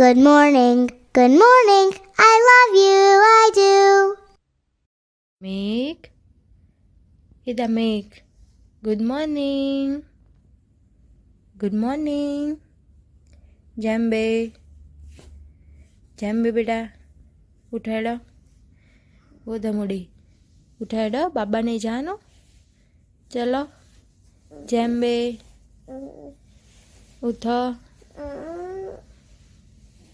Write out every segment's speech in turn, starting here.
Good morning. Good morning. I love you. I do. Meg, Ida Meg. Good morning. Good morning. Jambe. Jambe बेटा उठाड़ो वो धमुड़ी उठाड़ो बाबा नहीं जानो चलो जैम्बे उठो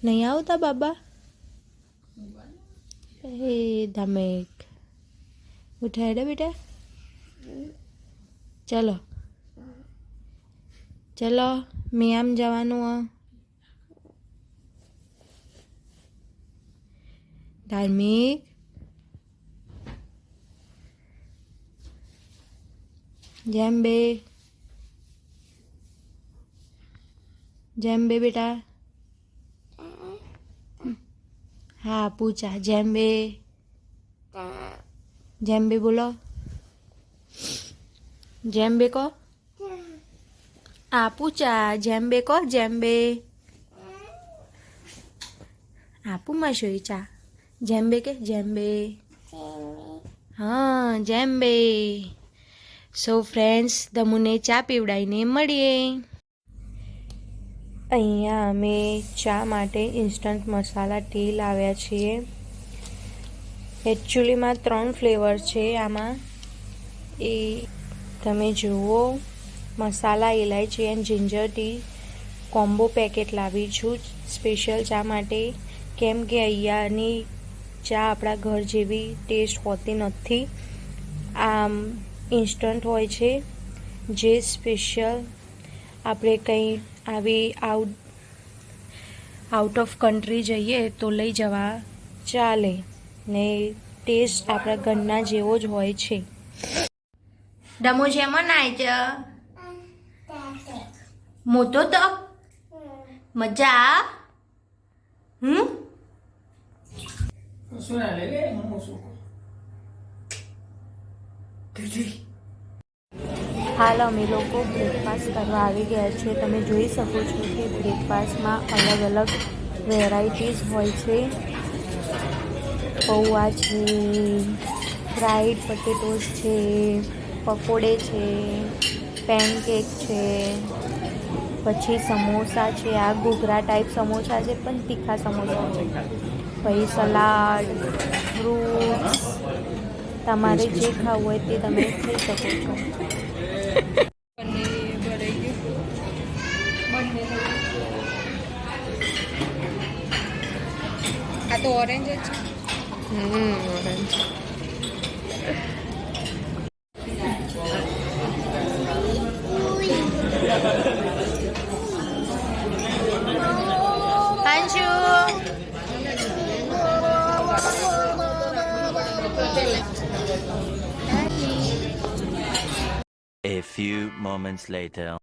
नहीं आवता बाबा हे धमेक उठाड़ो बेटा चलो चलो मैं आम जवानू धार्मिक जैम्बे जैम्बे बेटा हाँ पूछा जैम्बे जैम्बे बोलो जैम्बे को आ पूछा जैम्बे को जैम्बे आपू मशोई चा जैम्बे के जैम्बे हाँ जैम्बे सो फ्रेंड्स दमुने चा पीवડાઈને મળીએ અહીંયા અમે ચા માટે ઇન્સ્ટન્ટ મસાલા ટી લાવ્યા છીએ એકચ્યુઅલીમાં 3 ફ્લેવર છે આમાં એ તમે જુઓ મસાલા ઇલાયચી and ginger tea combo packet લાવી છું સ્પેશિયલ ચા માટે કેમ કે અહીંયાની ચા આપણા ઘર જેવી ટેસ્ટ હોતી નથી આમ ઇન્સ્ટન્ટ હોય છે જે સ્પેશિયલ આપણે કંઈ આવી આઉટ ઓફ કન્ટ્રી જઈએ તો લઈ જવા ચાલે ને ટેસ્ટ આપણા ઘરના જેવો જ હોય છે ડમો જેમો નાય છે મોટો તો મજા હાલ અમે લોકો બ્રેકફાસ્ટ કરવા આવી ગયા છે તમે જોઈ શકો છો કે બ્રેકફાસ્ટમાં અલગ અલગ વેરાયટીઝ હોય છે પૌવા છે ફ્રાઈડ પટેટોસ છે પકોડે છે પેનકેક છે પછી સમોસા છે આ ઘૂઘરા ટાઈપ સમોસા છે પણ તીખા સમોસા છે પછી સલાડ ફ્રૂટ્સ તમારે જે ખાવું હોય તે તમે ખાઈ શકો છો આ તો ઓરેન્જ જ છે orange A few moments later.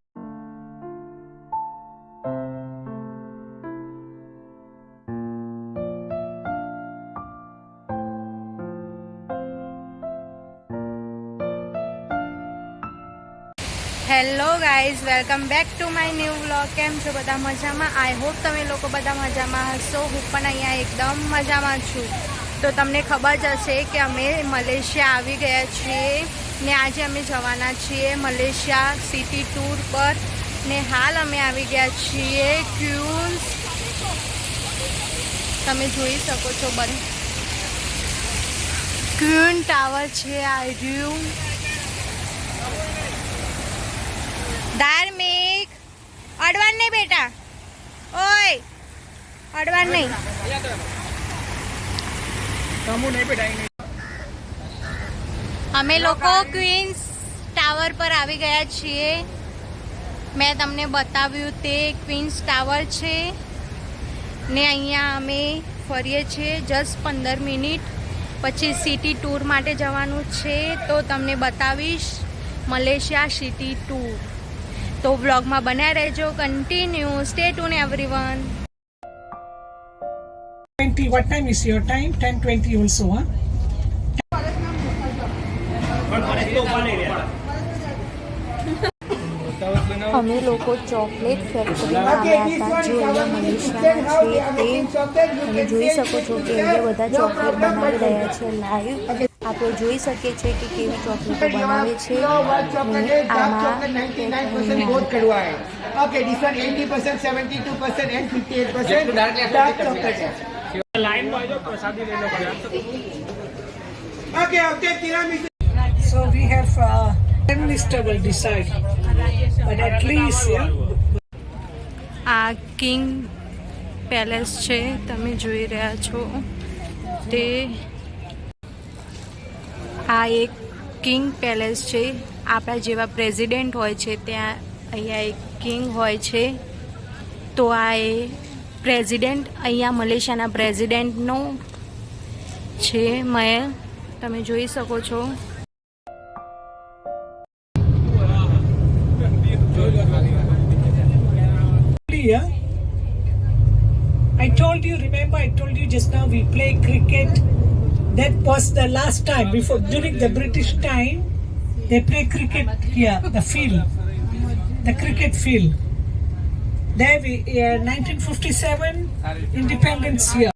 Hello guys welcome back to my new vlog કેમ છો બધા મજામાં આઈ હોપ તમે લોકો બધા મજામાં હશો હું પણ અહીંયા એકદમ મજામાં છું તો તમને ખબર જ હશે કે અમે મલેશિયા આવી ગયા છીએ ને આજે અમે જવાના છીએ મલેશિયા સિટી ટૂર પર ને હાલ અમે આવી ગયા છીએ ક્વીન્સ તમે જોઈ શકો છો બંધ ક્વીન ટાવર છે આ રહ્યું धार्मिक अडवान नहीं बेटा ओए अडवान नहीं અમે લોકો ક્વીન્સ ટાવર પર આવી ગયા છીએ મેં તમને બતાવ્યું તે ક્વીન્સ ટાવર છે ને અહીંયા અમે ફરીએ છીએ જસ્ટ 15 મિનિટ પછી સિટી ટૂર માટે જવાનું છે તો તમને બતાવીશ મલેશિયા સિટી ટૂર तो व्लॉग में बना रहो continue stay tune everyone 20 what time is your time 10:20 also huh અમે લોકો ચોકલેટ ફેક્ટરીમાં આવ્યા હતા જે અહીંયા મલેશિયામાં છે તે તમે જોઈ શકો છો કે અહીંયા બધા ચોકલેટ બનાવી રહ્યા છે લાઈવ આપણે જોઈ શકીએ છીએ કે કેવી ચોકલેટો બનાવે છે Okay, this one 80%, 72% and 58% dark chocolate. Okay, tiramisu. So we have Prime Minister will decide, but at least આ કિંગ પેલેસ છે તમે જોઈ રહ્યા છો તે આ એક કિંગ પેલેસ છે આપણા જેવા પ્રેસિડેન્ટ હોય છે ત્યાં અહીંયા એક કિંગ હોય છે તો આ એ પ્રેસિડેન્ટ અહીંયા મલેશિયાના પ્રેસિડેન્ટનો છે મહેલ તમે જોઈ શકો છો yeah. I told you, remember I told you just now we play cricket. That was the last time before during the British time they play cricket here, the field, the cricket field. There we 1957 independence year.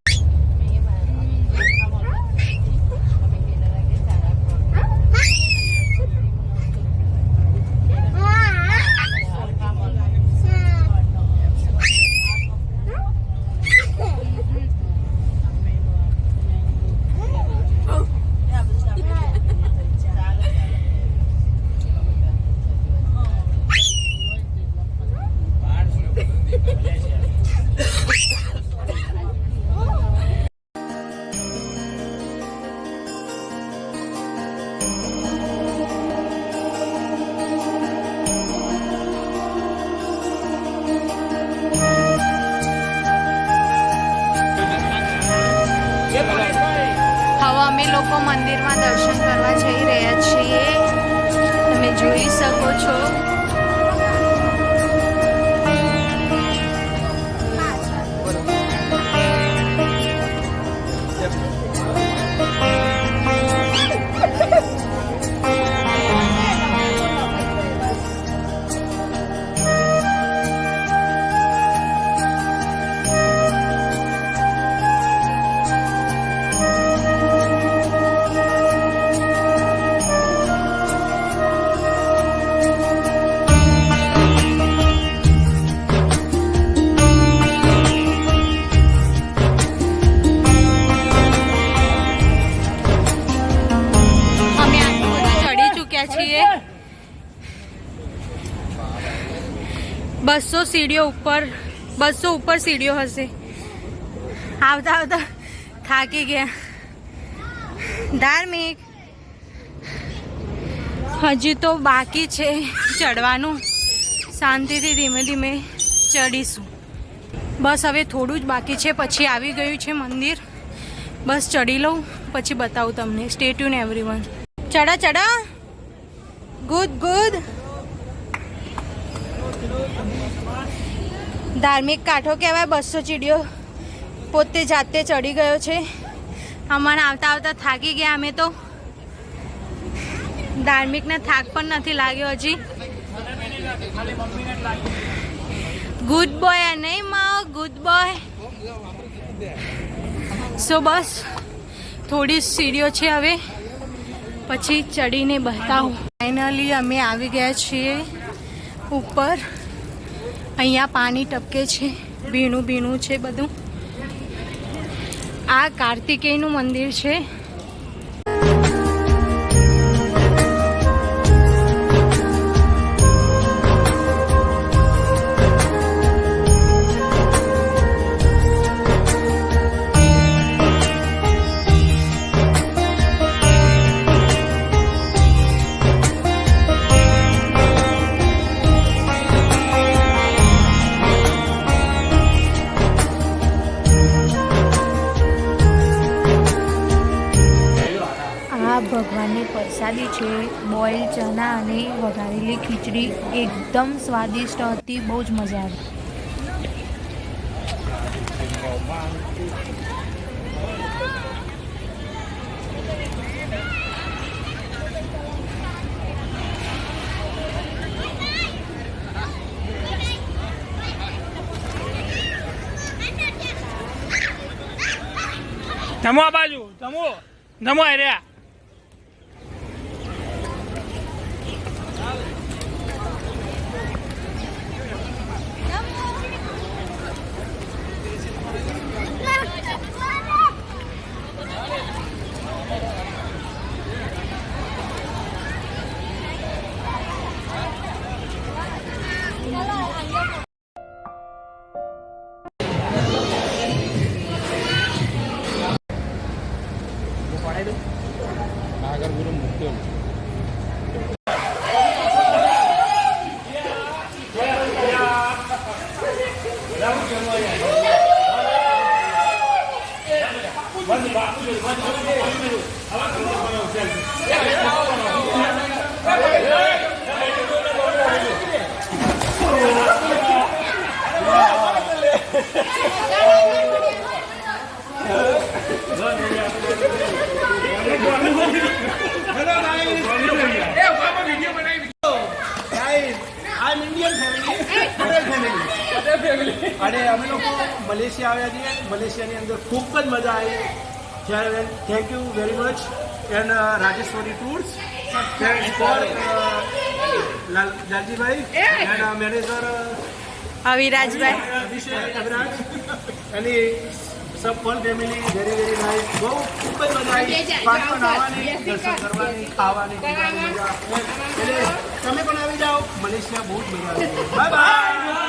હવે અમે લોકો મંદિરમાં દર્શન કરવા જઈ રહ્યા છીએ તમે જોઈ શકો છો છીએ 200 સીડીઓ ઉપર 200 ઉપર સીડીઓ હશે આવતા આવતા થાકી ગયા ધાર્મિક હજી તો બાકી છે ચડવાનું શાંતિથી ધીમે ધીમે ચડીશું બસ હવે થોડું જ બાકી છે પછી આવી ગયું છે મંદિર બસ ચડી લઉં પછી બતાવું તમને સ્ટે ટ્યુન એવરીવન ચડા ચડા ગુડ ગુડ ધાર્મિક કાંઠો કહેવાય 200 ચીડીઓ પોતે જાતે ચડી ગયો છે અમારે આવતા આવતા થાકી ગયા અમે તો ધાર્મિકને થાક પણ નથી લાગ્યો હજી ગુડ બોય નહીં માઓ ગુડ બોય સો બસ થોડી સીડીઓ છે હવે પછી ચડીને બતાવું ફાઇનલી અમે આવી ગયા છીએ ઉપર અહીંયા પાણી ટપકે છે ભીનું ભીનું છે બધું આ કાર્તિકેયનું મંદિર છે ભગવાનની પ્રસાદી છે બોઇલ ચના અને વઘારેલી ખીચડી એકદમ સ્વાદિષ્ટ હતી બહુ જ મજા આવી જમો આ બાજુ જમો આ રહ્યા. I'm Indian family. અને અમે લોકો મલેશિયા આવ્યા છીએ. મલેશિયાની અંદર ખૂબ જ મજા આવી. Thank you very much and Rajeshwari tours thanks for Laljibhai and manager Avirajbhai. Aviraj અને સબ ફોલ ફેમિલી વેરી વેરી નાઇસ. બહુ ખૂબ જ મજા આવી. પાણીમાં નાહવાની, દર્શન કરવાની, ખાવાની, પીવાની મજા. એટલે તમે પણ આવી જાઓ. મલેશિયા બહુ જ મજા આવી. Bye bye.